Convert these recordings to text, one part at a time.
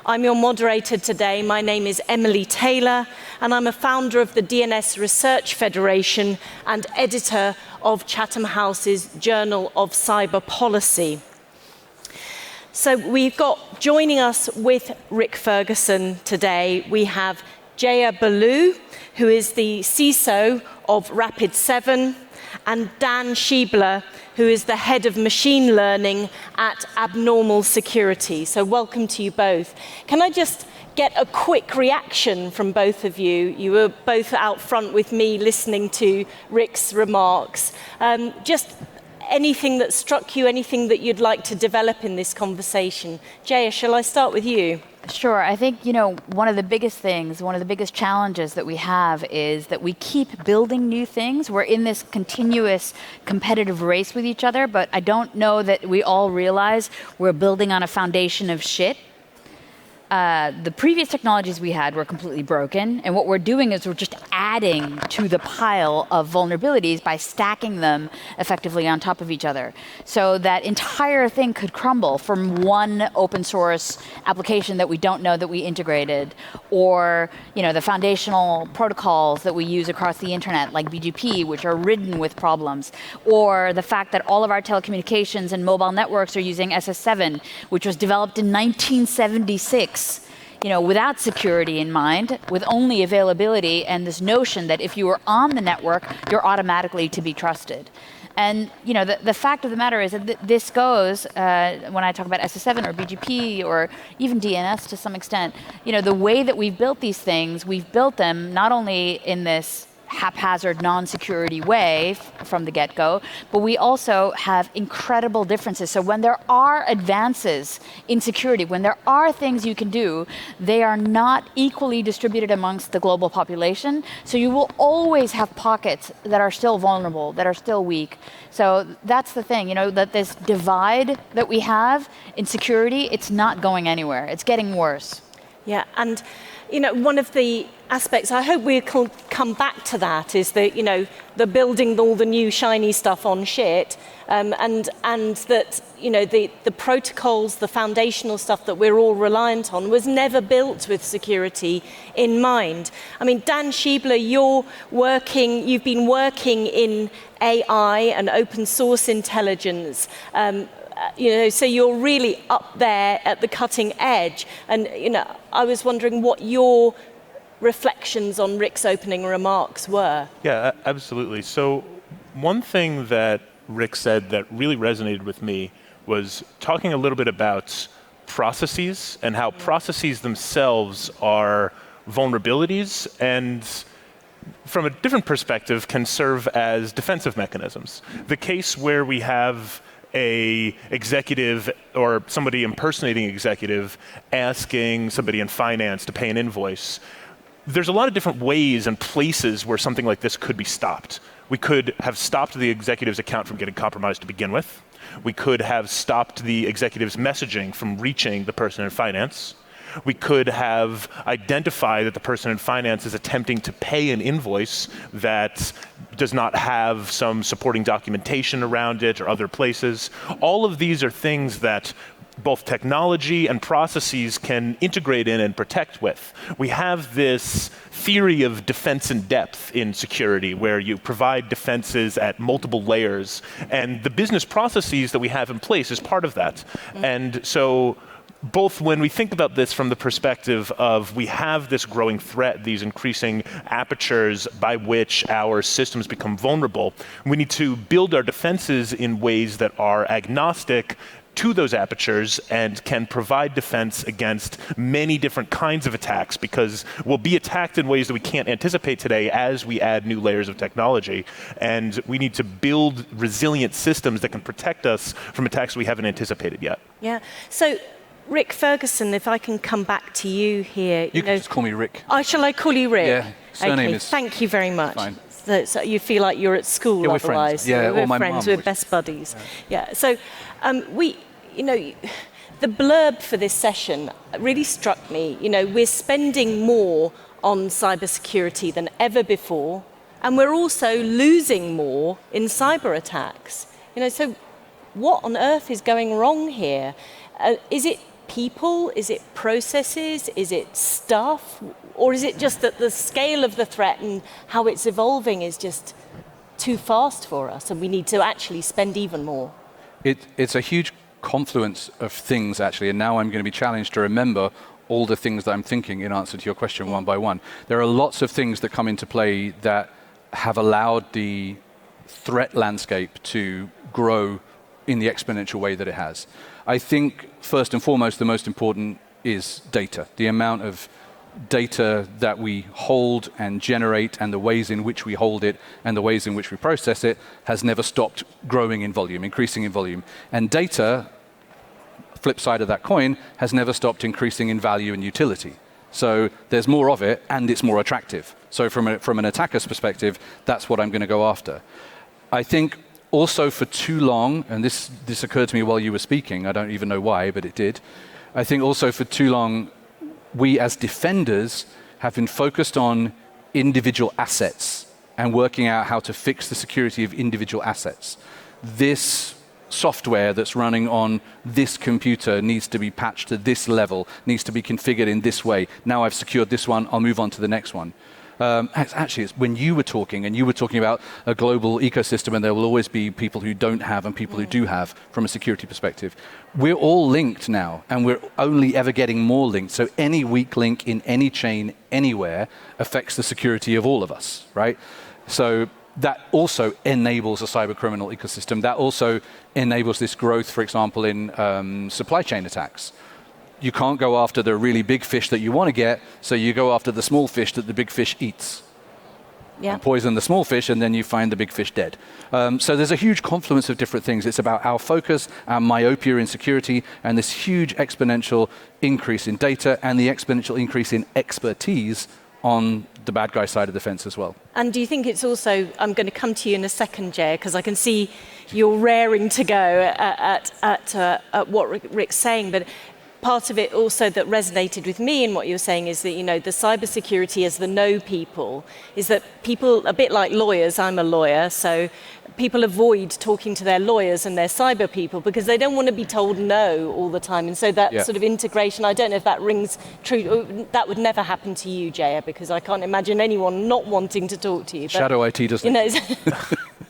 I'm your moderator today. My name is Emily Taylor, and I'm a founder of the DNS Research Federation and editor of Chatham House's Journal of Cyber Policy. So we've got, joining us with Rick Ferguson today, we have Jaya Baloo, who is the CISO of Rapid7, and Dan Shiebler, who is the head of machine learning at Abnormal Security. So welcome to you both. Can I just get a quick reaction from both of you? You were both out front with me listening to Rick's remarks. Just anything that struck you, anything that you'd like to develop in this conversation. Jaya, shall I start with you? Sure. I think, one of the biggest things, one of the biggest challenges that we have is that we keep building new things. We're in this continuous competitive race with each other, but I don't know that we all realize we're building on a foundation of shit. The previous technologies we had were completely broken, and what we're doing is we're just adding to the pile of vulnerabilities by stacking them effectively on top of each other. So that entire thing could crumble from one open source application that we don't know that we integrated, or the foundational protocols that we use across the internet, like BGP, which are ridden with problems, or the fact that all of our telecommunications and mobile networks are using SS7, which was developed in 1976. Without security in mind, with only availability and this notion that if you are on the network, you're automatically to be trusted. And the fact of the matter is that this goes, when I talk about SS7 or BGP or even DNS to some extent, the way that we've built these things, we've built them not only in this haphazard, non-security way from the get-go, but we also have incredible differences. So when there are advances in security, when there are things you can do, they are not equally distributed amongst the global population. So you will always have pockets that are still vulnerable, that are still weak. So that's the thing, that this divide that we have in security, it's not going anywhere. It's getting worse. Yeah, and one of the aspects, I hope we'll come back to that, is the the building all the new shiny stuff on shit, and that the protocols, the foundational stuff that we're all reliant on was never built with security in mind. I mean, Dan Shiebler, you've been working in AI and open source intelligence. So you're really up there at the cutting edge. And, I was wondering what your reflections on Rick's opening remarks were. Yeah, absolutely. So one thing that Rick said that really resonated with me was talking a little bit about processes and how processes themselves are vulnerabilities and from a different perspective can serve as defensive mechanisms. The case where we have a executive or somebody impersonating executive asking somebody in finance to pay an invoice, there's a lot of different ways and places where something like this could be stopped. We could have stopped the executive's account from getting compromised to begin with. We could have stopped the executive's messaging from reaching the person in finance. We could have identified that the person in finance is attempting to pay an invoice that does not have some supporting documentation around it or other places. All of these are things that both technology and processes can integrate in and protect with. We have this theory of defense in depth in security where you provide defenses at multiple layers, and the business processes that we have in place is part of that. And so both when we think about this from the perspective of we have this growing threat, these increasing apertures by which our systems become vulnerable, we need to build our defenses in ways that are agnostic to those apertures and can provide defense against many different kinds of attacks, because we'll be attacked in ways that we can't anticipate today as we add new layers of technology. And we need to build resilient systems that can protect us from attacks we haven't anticipated yet. Yeah. So, Rick Ferguson, if I can come back to you here. You can just call me Rick. Oh, shall I call you Rick? Yeah, surname is... Thank you very much. Fine. So you feel like you're at school we're otherwise. Friends. Yeah, we're or my friends, mum, we're best buddies. Yeah. So the blurb for this session really struck me. We're spending more on cybersecurity than ever before, and we're also losing more in cyber attacks. So what on earth is going wrong here? Is it people? Is it processes? Is it staff? Or is it just that the scale of the threat and how it's evolving is just too fast for us and we need to actually spend even more? It's a huge confluence of things, actually, and now I'm going to be challenged to remember all the things that I'm thinking in answer to your question one by one. There are lots of things that come into play that have allowed the threat landscape to grow in the exponential way that it has. I think, first and foremost, the most important is data. The amount of data that we hold and generate and the ways in which we hold it and the ways in which we process it has never stopped growing in volume, increasing in volume. And data, flip side of that coin, has never stopped increasing in value and utility. So there's more of it and it's more attractive. So from an attacker's perspective, that's what I'm going to go after. I think also for too long, and this occurred to me while you were speaking, I don't even know why, but it did. I think also for too long, we as defenders have been focused on individual assets and working out how to fix the security of individual assets. This software that's running on this computer needs to be patched to this level, needs to be configured in this way. Now I've secured this one, I'll move on to the next one. Actually, it's when you were talking, and you were talking about a global ecosystem, and there will always be people who don't have and people who do have from a security perspective. We're all linked now, and we're only ever getting more linked. So any weak link in any chain anywhere affects the security of all of us, right? So that also enables a cyber criminal ecosystem. That also enables this growth, for example, in supply chain attacks. You can't go after the really big fish that you want to get, so you go after the small fish that the big fish eats. Yeah. And poison the small fish, and then you find the big fish dead. So there's a huge confluence of different things. It's about our focus, our myopia in security, and this huge exponential increase in data and the exponential increase in expertise on the bad guy side of the fence as well. And do you think it's also, I'm going to come to you in a second, Jaya, because I can see you're raring to go at what Rick's saying, but part of it also that resonated with me in what you were saying is that, you know, the cybersecurity as the know people is that people, a bit like lawyers, I'm a lawyer, so people avoid talking to their lawyers and their cyber people because they don't want to be told no all the time. And so that sort of integration, I don't know if that rings true. That would never happen to you, Jaya, because I can't imagine anyone not wanting to talk to you. But, Shadow IT doesn't. You know,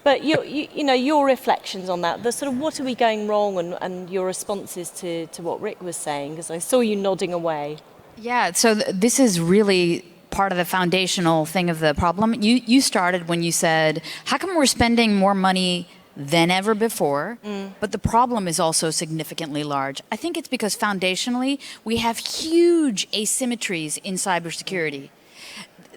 but you know, your reflections on that, the sort of what are we going wrong and your responses to what Rick was saying, because I saw you nodding away. Yeah, so this is really part of the foundational thing of the problem. You started when you said, how come we're spending more money than ever before, but the problem is also significantly large? I think it's because foundationally, we have huge asymmetries in cybersecurity.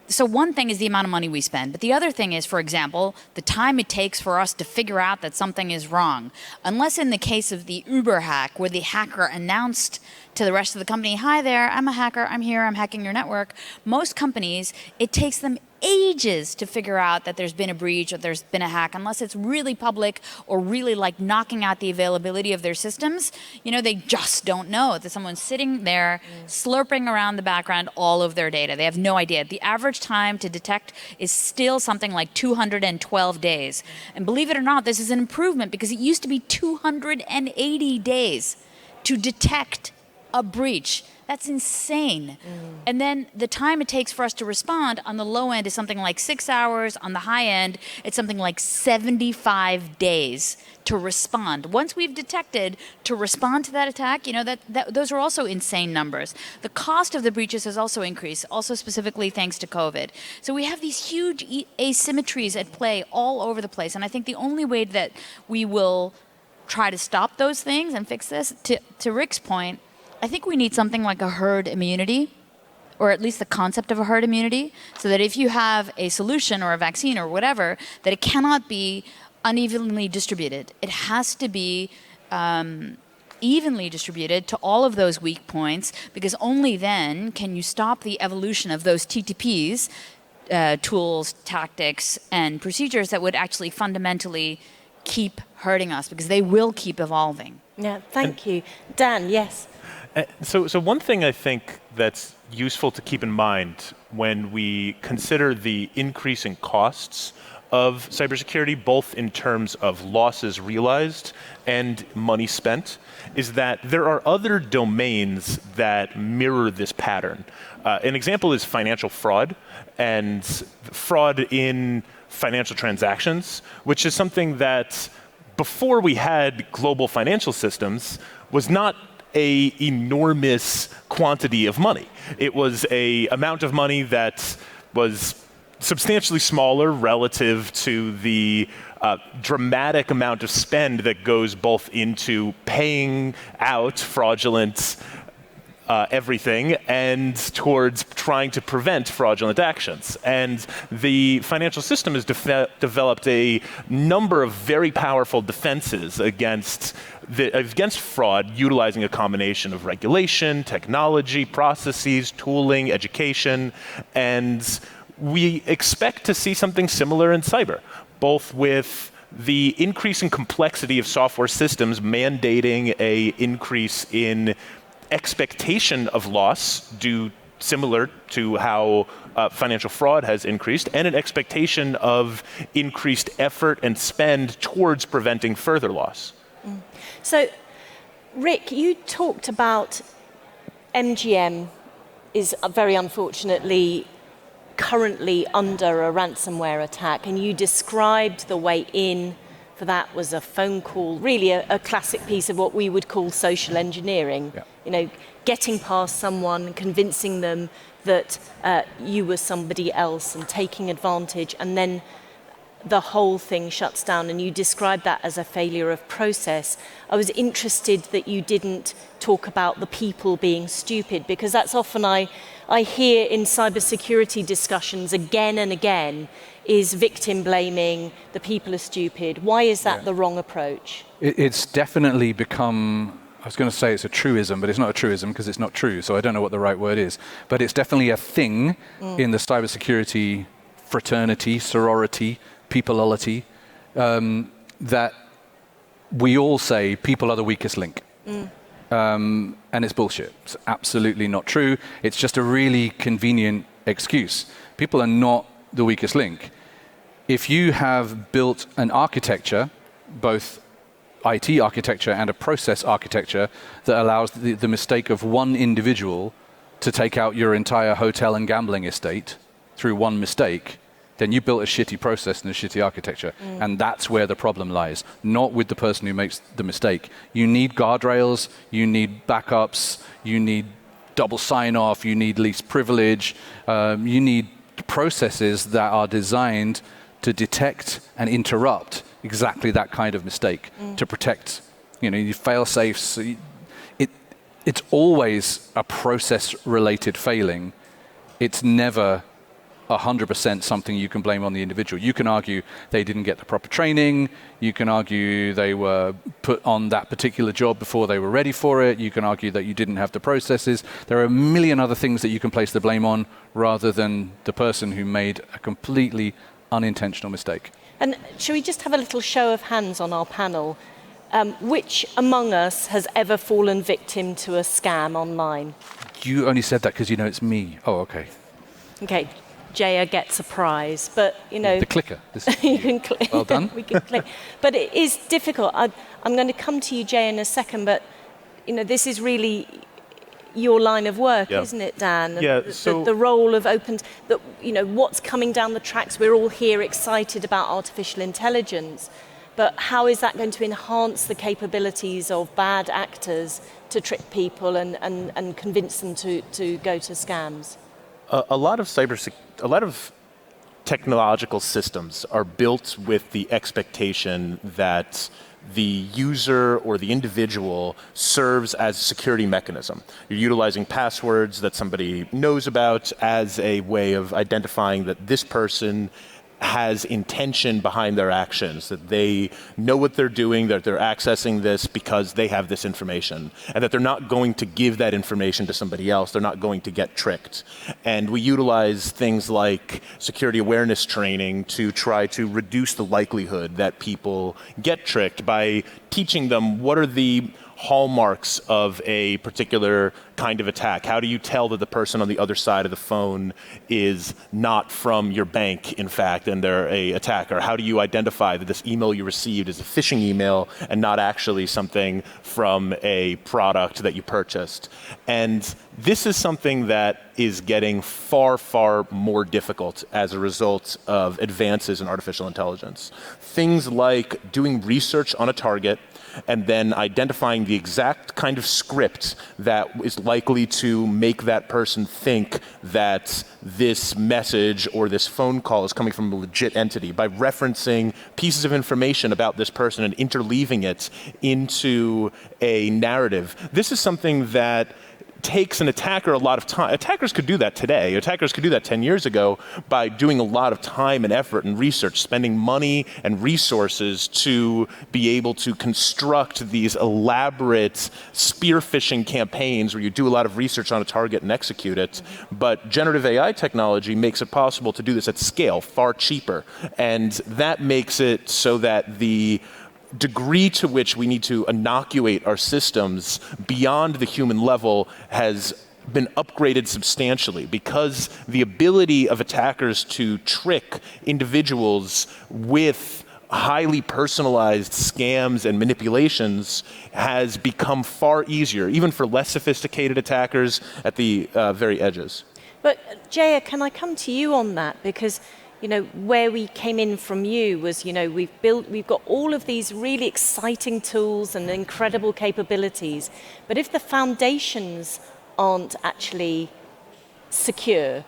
So one thing is the amount of money we spend, but the other thing is, for example, the time it takes for us to figure out that something is wrong. Unless in the case of the Uber hack, where the hacker announced to the rest of the company, hi there, I'm a hacker, I'm here, I'm hacking your network. Most companies, it takes them ages to figure out that there's been a breach or there's been a hack, unless it's really public or really like knocking out the availability of their systems. You know, they just don't know that someone's sitting there slurping around the background all of their data. They have no idea. The average time to detect is still something like 212 days. And believe it or not, this is an improvement because it used to be 280 days to detect a breach. That's insane. And then the time it takes for us to respond on the low end is something like 6 hours. On the high end, it's something like 75 days to respond. Once we've detected to respond to that attack, you know, those are also insane numbers. The cost of the breaches has also increased, also specifically thanks to COVID. So we have these huge asymmetries at play all over the place. And I think the only way that we will try to stop those things and fix this, to Rick's point, I think we need something like a herd immunity, or at least the concept of a herd immunity, so that if you have a solution or a vaccine or whatever, that it cannot be unevenly distributed. It has to be evenly distributed to all of those weak points, because only then can you stop the evolution of those TTPs, tools, tactics, and procedures that would actually fundamentally keep hurting us, because they will keep evolving. Yeah, thank you. Dan, yes. So one thing I think that's useful to keep in mind when we consider the increasing costs of cybersecurity, both in terms of losses realized and money spent, is that there are other domains that mirror this pattern. An example is financial fraud, and fraud in financial transactions, which is something that before we had global financial systems was not an enormous quantity of money. It was an amount of money that was substantially smaller relative to the dramatic amount of spend that goes both into paying out fraudulent everything and towards trying to prevent fraudulent actions. And the financial system has developed a number of very powerful defenses against fraud, utilizing a combination of regulation, technology, processes, tooling, education, and we expect to see something similar in cyber, both with the increasing complexity of software systems mandating an increase in expectation of loss due similar to how financial fraud has increased, and an expectation of increased effort and spend towards preventing further loss. So, Rick, you talked about MGM is very unfortunately currently under a ransomware attack, and you described the way in for that was a phone call, really a classic piece of what we would call social engineering. Yeah. You know, getting past someone, convincing them that you were somebody else and taking advantage, and then the whole thing shuts down, and you described that as a failure of process. I was interested that you didn't talk about the people being stupid, because that's often I hear in cybersecurity discussions again and again is victim blaming, the people are stupid. Why is that the wrong approach? It's definitely become, I was going to say it's a truism, but it's not a truism because it's not true, so I don't know what the right word is. But it's definitely a thing in the cybersecurity fraternity, sorority, peopleolity, that we all say people are the weakest link. And it's bullshit. It's absolutely not true. It's just a really convenient excuse. People are not the weakest link. If you have built an architecture, both IT architecture and a process architecture, that allows the mistake of one individual to take out your entire hotel and gambling estate through one mistake, then you built a shitty process and a shitty architecture. And that's where the problem lies, not with the person who makes the mistake. You need guardrails, you need backups, you need double sign-off, you need least privilege, you need processes that are designed to detect and interrupt exactly that kind of mistake, to protect, your fail-safes. It's always a process-related failing. It's never 100% something you can blame on the individual. You can argue they didn't get the proper training. You can argue they were put on that particular job before they were ready for it. You can argue that you didn't have the processes. There are a million other things that you can place the blame on rather than the person who made a completely unintentional mistake. And should we just have a little show of hands on our panel? Which among us has ever fallen victim to a scam online? You only said that because you know it's me. Oh, okay. Okay. Jaya gets a prize, but The clicker. you can click. Well done. We can click. But it is difficult. I'm going to come to you, Jaya, in a second, but this is really your line of work, isn't it, Dan? Yeah. The role of what's coming down the tracks. We're all here excited about artificial intelligence, but how is that going to enhance the capabilities of bad actors to trick people and convince them to go to scams? A lot of technological systems are built with the expectation that the user or the individual serves as a security mechanism. You're utilizing passwords that somebody knows about as a way of identifying that this person has intention behind their actions, that they know what they're doing, that they're accessing this because they have this information, and that they're not going to give that information to somebody else. They're not going to get tricked. And we utilize things like security awareness training to try to reduce the likelihood that people get tricked by teaching them what are the hallmarks of a particular kind of attack? How do you tell that the person on the other side of the phone is not from your bank, in fact, and they're a attacker? How do you identify that this email you received is a phishing email and not actually something from a product that you purchased? And this is something that is getting far, far more difficult as a result of advances in artificial intelligence. Things like doing research on a target and then identifying the exact kind of script that is likely to make that person think that this message or this phone call is coming from a legit entity by referencing pieces of information about this person and interleaving it into a narrative. This is something that takes an attacker a lot of time. Attackers could do that today. Attackers could do that 10 years ago by doing a lot of time and effort and research, spending money and resources to be able to construct these elaborate spear phishing campaigns where you do a lot of research on a target and execute it. But generative AI technology makes it possible to do this at scale, far cheaper. And that makes it so that the degree to which we need to inoculate our systems beyond the human level has been upgraded substantially, because the ability of attackers to trick individuals with highly personalized scams and manipulations has become far easier, even for less sophisticated attackers at the very edges. But Jaya, can I come to you on that? Because where we came in from you was, we've got all of these really exciting tools and incredible capabilities, but if the foundations aren't actually secure,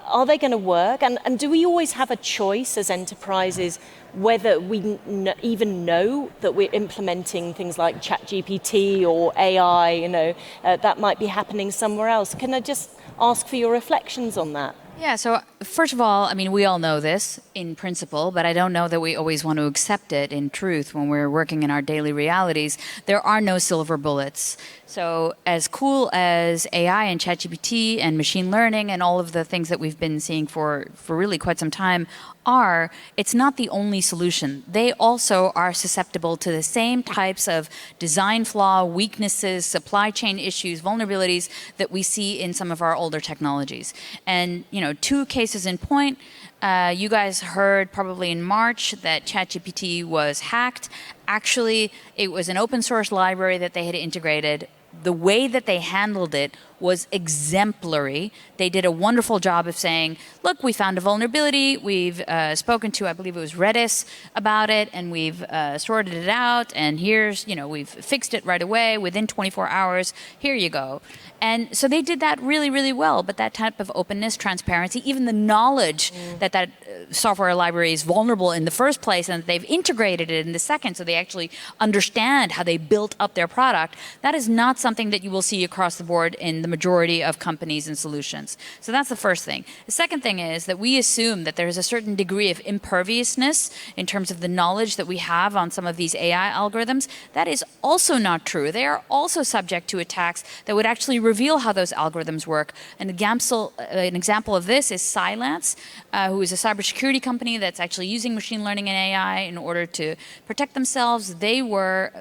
are they going to work? And do we always have a choice as enterprises whether we even know that we're implementing things like ChatGPT or AI, that might be happening somewhere else? Can I just ask for your reflections on that? Yeah, so first of all, we all know this in principle, but I don't know that we always want to accept it in truth when we're working in our daily realities. There are no silver bullets. So as cool as AI and ChatGPT and machine learning and all of the things that we've been seeing for really quite some time are, it's not the only solution. They also are susceptible to the same types of design flaw, weaknesses, supply chain issues, vulnerabilities that we see in some of our older technologies. And, two cases in point, you guys heard probably in March that ChatGPT was hacked. Actually, it was an open source library that they had integrated. The way that they handled it was exemplary. They did a wonderful job of saying, look, we found a vulnerability. We've spoken to, I believe it was Redis about it, and we've sorted it out. And here's, we've fixed it right away within 24 hours. Here you go. And so they did that really, really well. But that type of openness, transparency, even the knowledge that software library is vulnerable in the first place and that they've integrated it in the second so they actually understand how they built up their product, that is not something that you will see across the board in the majority of companies and solutions. So that's the first thing. The second thing is that we assume that there's a certain degree of imperviousness in terms of the knowledge that we have on some of these AI algorithms. That is also not true. They are also subject to attacks that would actually reveal how those algorithms work. An example of this is Cylance, who is a cybersecurity company that's actually using machine learning and AI in order to protect themselves. There were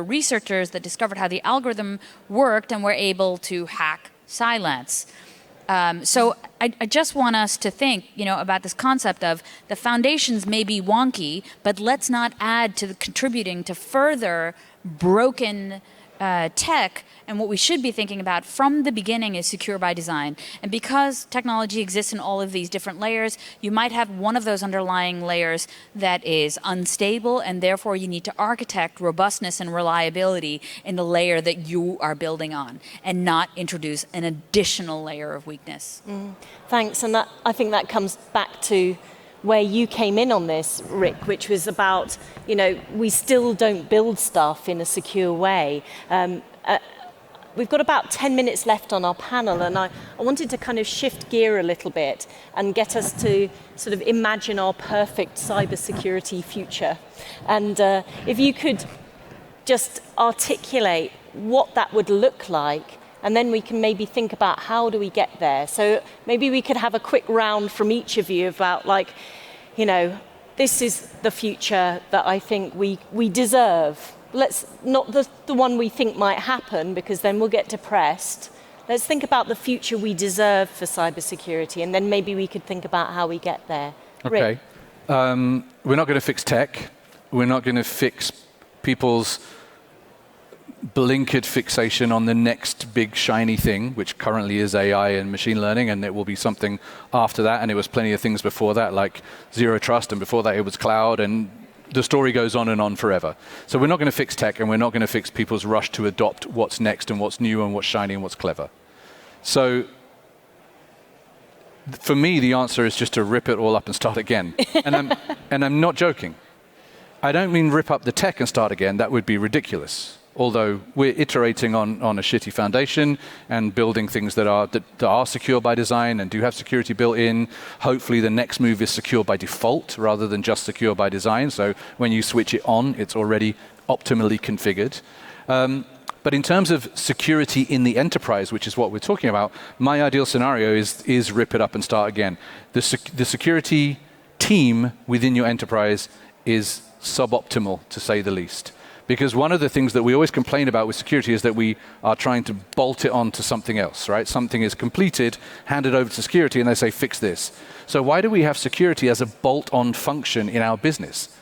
researchers that discovered how the algorithm worked and were able to hack Cylance. So I just want us to think, about this concept of the foundations may be wonky, but let's not add to the contributing to further broken tech. And what we should be thinking about from the beginning is secure by design. And because technology exists in all of these different layers, you might have one of those underlying layers that is unstable, and therefore you need to architect robustness and reliability in the layer that you are building on, and not introduce an additional layer of weakness. Thanks, and I think that comes back to where you came in on this, Rick, which was about, we still don't build stuff in a secure way. We've got about 10 minutes left on our panel, and I wanted to kind of shift gear a little bit and get us to sort of imagine our perfect cybersecurity future. And if you could just articulate what that would look like, and then we can maybe think about how do we get there. So maybe we could have a quick round from each of you about this is the future that I think we deserve. let's not the one we think might happen, because then we'll get depressed. Let's think about the future we deserve for cybersecurity, and then maybe we could think about how we get there. Okay. Rick? We're not going to fix tech. We're not going to fix people's blinkered fixation on the next big shiny thing, which currently is AI and machine learning, and it will be something after that. And it was plenty of things before that, like zero trust, and before that it was cloud, and the story goes on and on forever. So we're not going to fix tech, and we're not going to fix people's rush to adopt what's next and what's new and what's shiny and what's clever. So for me, the answer is just to rip it all up and start again. And I'm not joking. I don't mean rip up the tech and start again. That would be ridiculous. Although we're iterating on a shitty foundation and building things that are secure by design and do have security built in. Hopefully the next move is secure by default rather than just secure by design. So when you switch it on, it's already optimally configured. But in terms of security in the enterprise, which is what we're talking about, my ideal scenario is rip it up and start again. The security team within your enterprise is suboptimal, to say the least. Because one of the things that we always complain about with security is that we are trying to bolt it on to something else, right? Something is completed, handed over to security, and they say, fix this. So why do we have security as a bolt-on function in our business?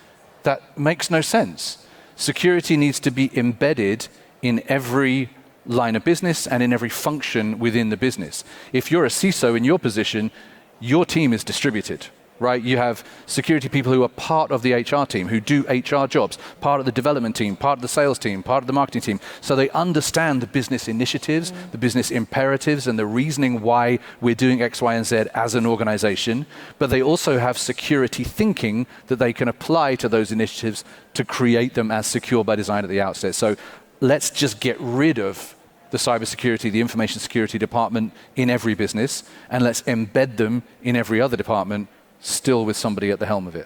That makes no sense. Security needs to be embedded in every line of business and in every function within the business. If you're a CISO in your position, your team is distributed. Right? You have security people who are part of the HR team, who do HR jobs, part of the development team, part of the sales team, part of the marketing team. So they understand the business initiatives, the business imperatives, and the reasoning why we're doing X, Y, and Z as an organization. But they also have security thinking that they can apply to those initiatives to create them as secure by design at the outset. So let's just get rid of the cybersecurity, the information security department in every business, and let's embed them in every other department, still with somebody at the helm of it.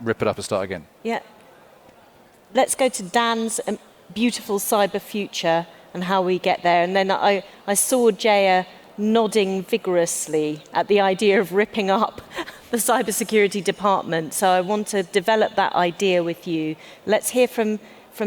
Rip it up and start again. Yeah. Let's go to Dan's beautiful cyber future and how we get there. And then I saw Jaya nodding vigorously at the idea of ripping up the cybersecurity department. So I want to develop that idea with you. Let's hear from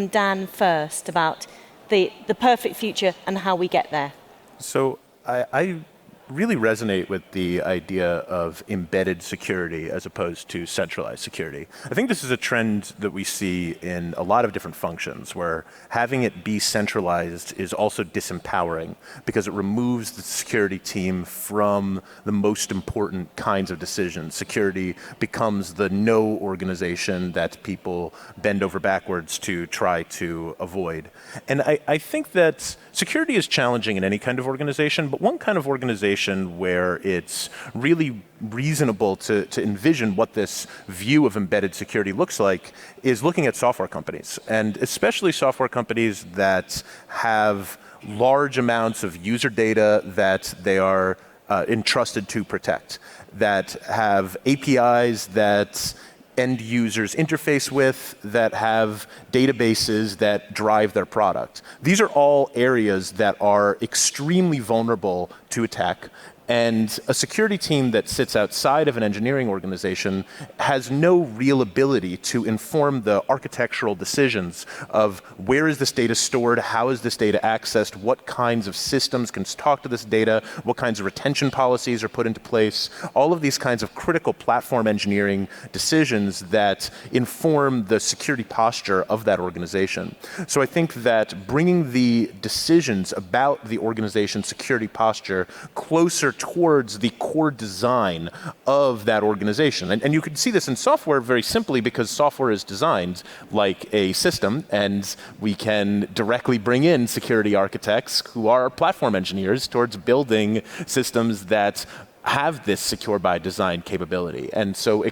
Dan first about the perfect future and how we get there. So I really resonate with the idea of embedded security as opposed to centralized security. I think this is a trend that we see in a lot of different functions, where having it be centralized is also disempowering because it removes the security team from the most important kinds of decisions. Security becomes the no organization that people bend over backwards to try to avoid. And I think that security is challenging in any kind of organization, but one kind of organization where it's really reasonable to envision what this view of embedded security looks like is looking at software companies, and especially software companies that have large amounts of user data that they are entrusted to protect, that have APIs that end users interface with, that have databases that drive their product. These are all areas that are extremely vulnerable to attack. And a security team that sits outside of an engineering organization has no real ability to inform the architectural decisions of where is this data stored, how is this data accessed, what kinds of systems can talk to this data, what kinds of retention policies are put into place, all of these kinds of critical platform engineering decisions that inform the security posture of that organization. So I think that bringing the decisions about the organization's security posture closer towards the core design of that organization. And you can see this in software very simply because software is designed like a system, and we can directly bring in security architects who are platform engineers towards building systems that have this secure by design capability. And so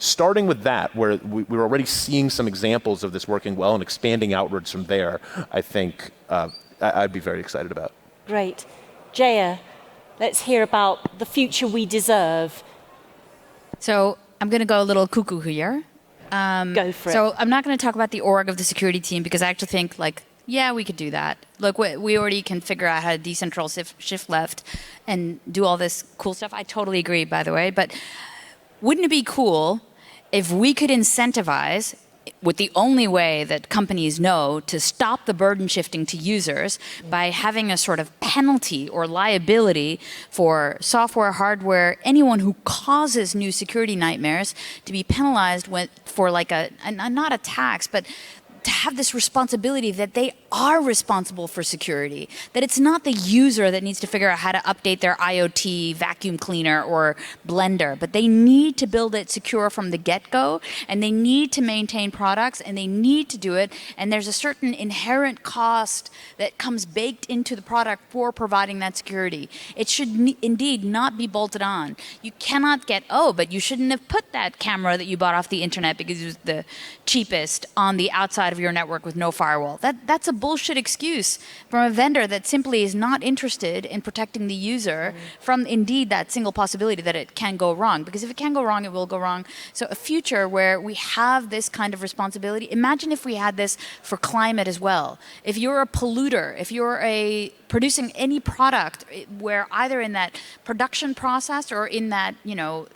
starting with that, where we're already seeing some examples of this working well and expanding outwards from there, I think I'd be very excited about. Great. Jaya, let's hear about the future we deserve. So I'm going to go a little cuckoo here. Go for it. So I'm not going to talk about the org of the security team because I actually think, yeah, we could do that. Look, we already can figure out how to decentralize shift left and do all this cool stuff. I totally agree, by the way. But wouldn't it be cool if we could incentivize with the only way that companies know to stop the burden shifting to users by having a sort of penalty or liability for software, hardware, anyone who causes new security nightmares to be penalized for like not a tax, but to have this responsibility that they are responsible for security, that it's not the user that needs to figure out how to update their IoT vacuum cleaner or blender, but they need to build it secure from the get-go, and they need to maintain products, and they need to do it, and there's a certain inherent cost that comes baked into the product for providing that security. It should indeed not be bolted on. You cannot get, but you shouldn't have put that camera that you bought off the internet because it was the cheapest on the outside of your network with no firewall. That's a bullshit excuse from a vendor that simply is not interested in protecting the user from indeed that single possibility that it can go wrong. Because if it can go wrong, it will go wrong. So a future where we have this kind of responsibility, imagine if we had this for climate as well. If you're a polluter, if you're producing any product where either in that production process or in that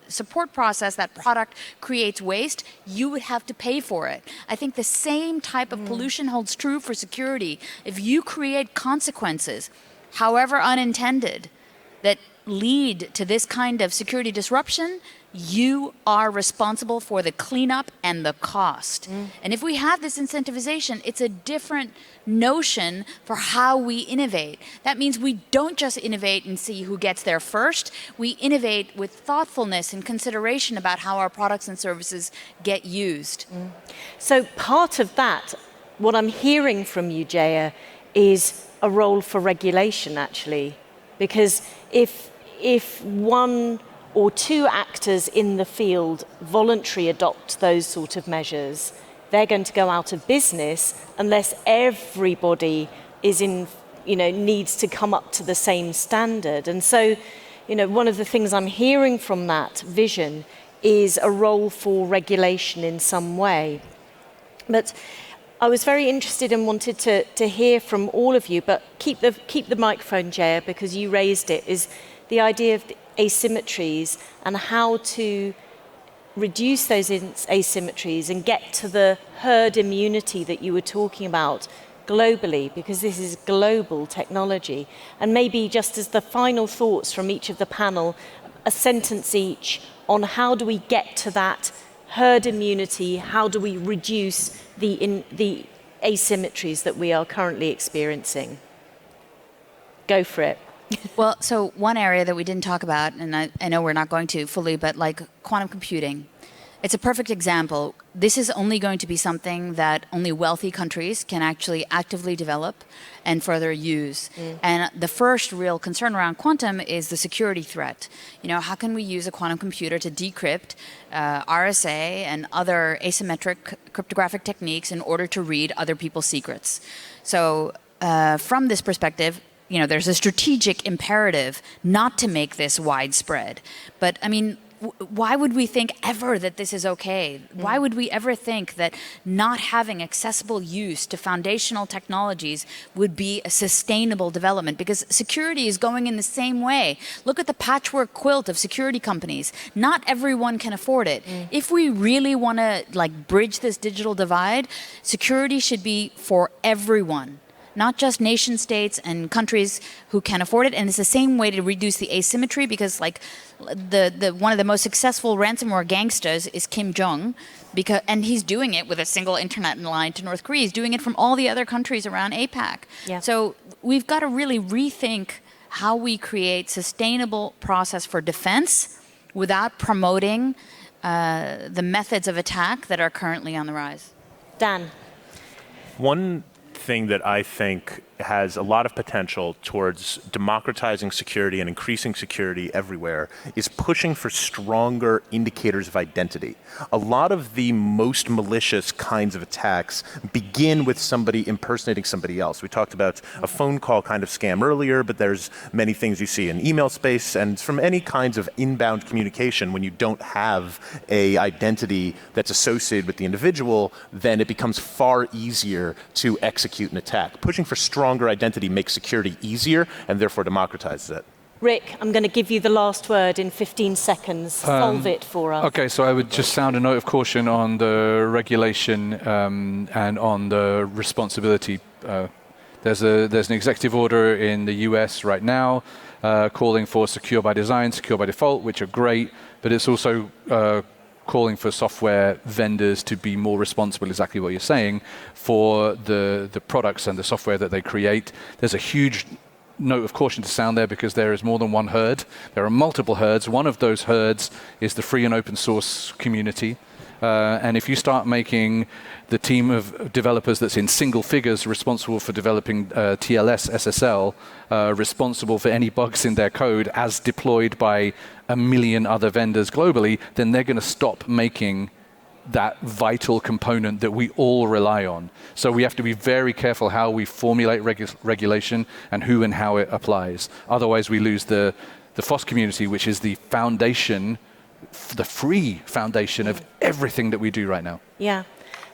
support process that product creates waste, you would have to pay for it. I think the same type of pollution holds true for security. If you create consequences, however unintended, that lead to this kind of security disruption, you are responsible for the cleanup and the cost. And if we have this incentivization, it's a different notion for how we innovate. That means we don't just innovate and see who gets there first. We innovate with thoughtfulness and consideration about how our products and services get used. So part of that, what I'm hearing from you, Jaya, is a role for regulation, actually. Because if one or two actors in the field voluntarily adopt those sort of measures, they're going to go out of business unless everybody needs to come up to the same standard. And so, one of the things I'm hearing from that vision is a role for regulation in some way. But I was very interested and wanted to hear from all of you, but keep the microphone, Jaya, because you raised it, is the idea of the asymmetries and how to reduce those asymmetries and get to the herd immunity that you were talking about globally, because this is global technology. And maybe just as the final thoughts from each of the panel, a sentence each on how do we get to that herd immunity, how do we reduce the asymmetries that we are currently experiencing? Go for it. Well, so one area that we didn't talk about, and I know we're not going to fully, but like quantum computing. It's a perfect example. This is only going to be something that only wealthy countries can actually actively develop and further use. And the first real concern around quantum is the security threat. How can we use a quantum computer to decrypt RSA and other asymmetric cryptographic techniques in order to read other people's secrets? So from this perspective, there's a strategic imperative not to make this widespread. But why would we think ever that this is okay? Why would we ever think that not having accessible use to foundational technologies would be a sustainable development? Because security is going in the same way. Look at the patchwork quilt of security companies. Not everyone can afford it. If we really want to bridge this digital divide, security should be for everyone. Not just nation states and countries who can afford it. And it's the same way to reduce the asymmetry, because the one of the most successful ransomware gangsters is Kim Jong, and he's doing it with a single internet line to North Korea. He's doing it from all the other countries around APAC. Yeah. So we've got to really rethink how we create sustainable process for defense without promoting the methods of attack that are currently on the rise. Dan. One thing that I think has a lot of potential towards democratizing security and increasing security everywhere is pushing for stronger indicators of identity. A lot of the most malicious kinds of attacks begin with somebody impersonating somebody else. We talked about a phone call kind of scam earlier, but there's many things you see in email space and from any kinds of inbound communication. When you don't have an identity that's associated with the individual, then it becomes far easier to execute an attack. Pushing for stronger identity makes security easier and therefore democratizes it. Rick, I'm going to give you the last word in 15 seconds. Solve it for us. Okay, so I would just sound a note of caution on the regulation and on the responsibility. There's an executive order in the US right now calling for secure by design, secure by default, which are great, but it's also calling for software vendors to be more responsible, exactly what you're saying, for the products and the software that they create. There's a huge note of caution to sound there because there is more than one herd. There are multiple herds. One of those herds is the free and open source community. And if you start making the team of developers that's in single figures responsible for developing TLS, SSL, responsible for any bugs in their code as deployed by a million other vendors globally, then they're going to stop making that vital component that we all rely on. So we have to be very careful how we formulate regulation and who and how it applies. Otherwise, we lose the FOSS community, which is the foundation, the free foundation of everything that we do right now. Yeah.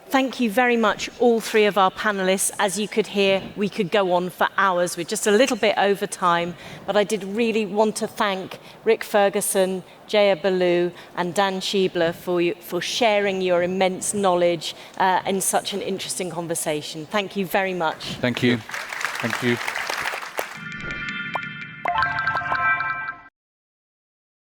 Thank you very much, all three of our panelists. As you could hear, we could go on for hours. We're just a little bit over time, but I did really want to thank Rick Ferguson, Jaya Baloo, and Dan Shiebler for sharing your immense knowledge in such an interesting conversation. Thank you very much. Thank you. Thank you.